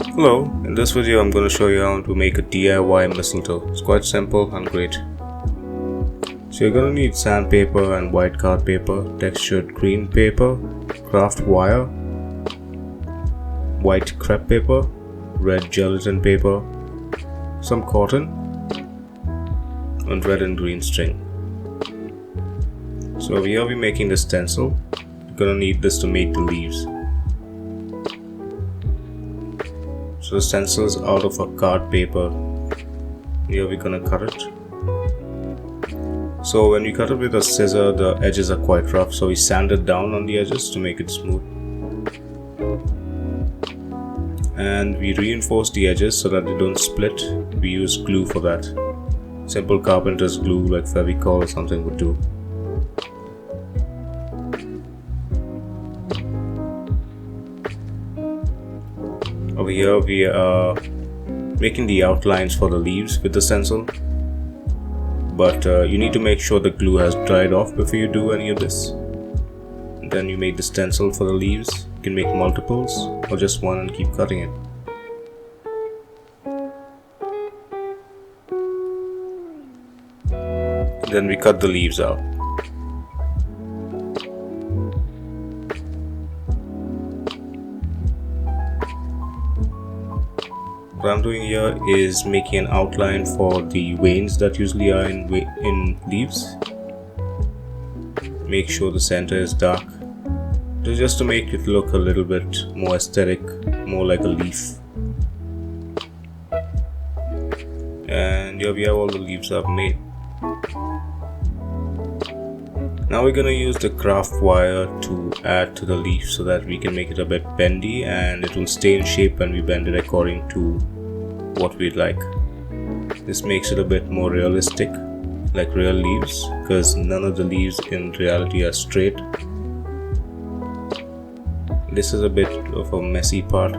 Hello, in this video I'm going to show you how to make a DIY mistletoe. It's quite simple and great. So you're going to need sandpaper and white card paper, textured green paper, craft wire, white crepe paper, red gelatin paper, some cotton, and red and green string. So here we're making the stencil. You're going to need this to make the leaves. So the stencil is out of a card paper. Here we're gonna cut it. So when we cut it with a scissor, the edges are quite rough, so we sand it down on the edges to make it smooth. And we reinforce the edges so that they don't split. We use glue for that. Simple carpenter's glue like Fevicol or something would do. Over here we are making the outlines for the leaves with the stencil, but you need to make sure the glue has dried off before you do any of this. And then you make the stencil for the leaves. You can make multiples or just one and keep cutting it. Then we cut the leaves out. What I'm doing here is making an outline for the veins that usually are in leaves. Make sure the center is dark, just to make it look a little bit more aesthetic, more like a leaf. And here we have all the leaves I've made. Now we're gonna use the craft wire to add to the leaf so that we can make it a bit bendy and it will stay in shape when we bend it according to what we'd like. This makes it a bit more realistic, like real leaves, because none of the leaves in reality are straight. This is a bit of a messy part.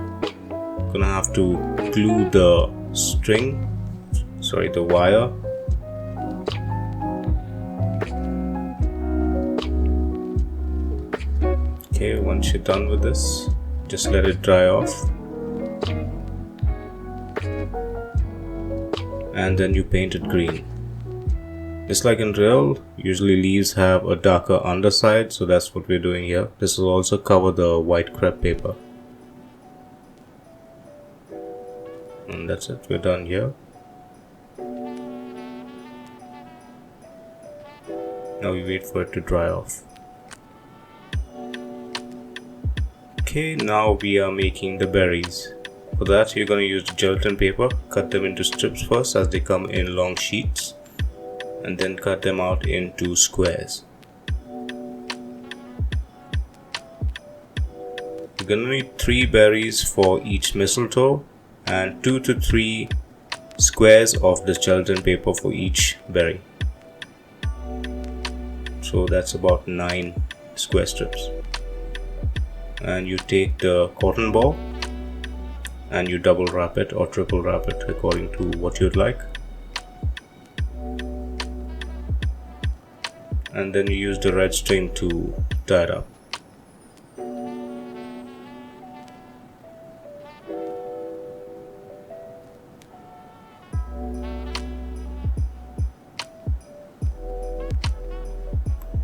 Gonna have to glue the wire. Okay, once you're done with this, just let it dry off. And then you paint it green. Just like in real, usually leaves have a darker underside, so that's what we're doing here. This will also cover the white crepe paper. And that's it, we're done here. Now we wait for it to dry off. Okay, now we are making the berries. For that, you're going to use the gelatin paper, cut them into strips first as they come in long sheets, and then cut them out into squares. You're going to need 3 berries for each mistletoe and 2 to 3 squares of the gelatin paper for each berry. So that's about 9 square strips. And you take the cotton ball and you double wrap it or triple wrap it according to what you'd like. And then you use the red string to tie it up.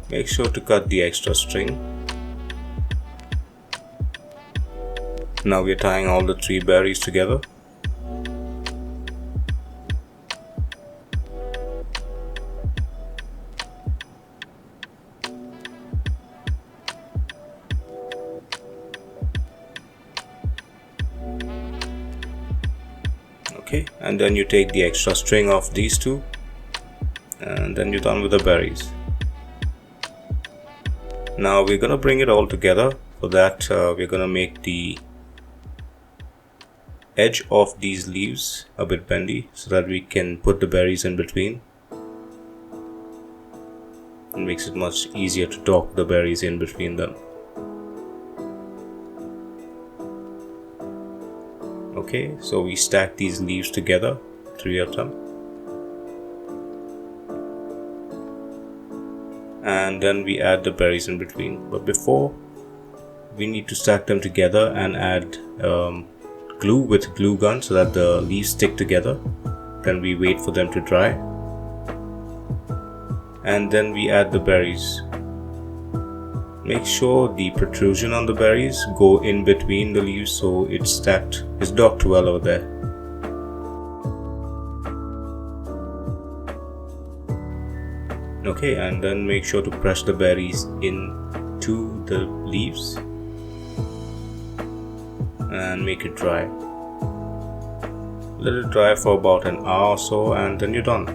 Make sure to cut the extra string. Now we are tying all the 3 berries together. Okay, and then you take the extra string of these 2, and then you're done with the berries. Now we're gonna bring it all together. For that, we're gonna make the edge of these leaves a bit bendy so that we can put the berries in between. It makes it much easier to dock the berries in between them. Okay, so we stack these leaves together, 3 of them. And then we add the berries in between. But before, we need to stack them together and add glue with glue gun so that the leaves stick together. Then we wait for them to dry, and then we add the berries. Make sure the protrusion on the berries go in between the leaves so it's docked well over there. Okay, and then make sure to press the berries into the leaves and make it dry. Let it dry for about an hour or so, and then you're done.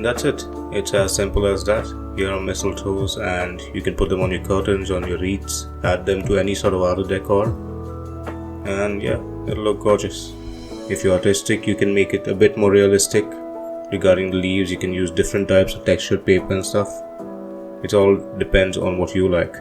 That's it. It's as simple as that. Here are mistletoes, and you can put them on your curtains, on your wreaths, add them to any sort of other decor, and yeah, it'll look gorgeous. If you're artistic, you can make it a bit more realistic. Regarding the leaves, you can use different types of textured paper and stuff. It all depends on what you like.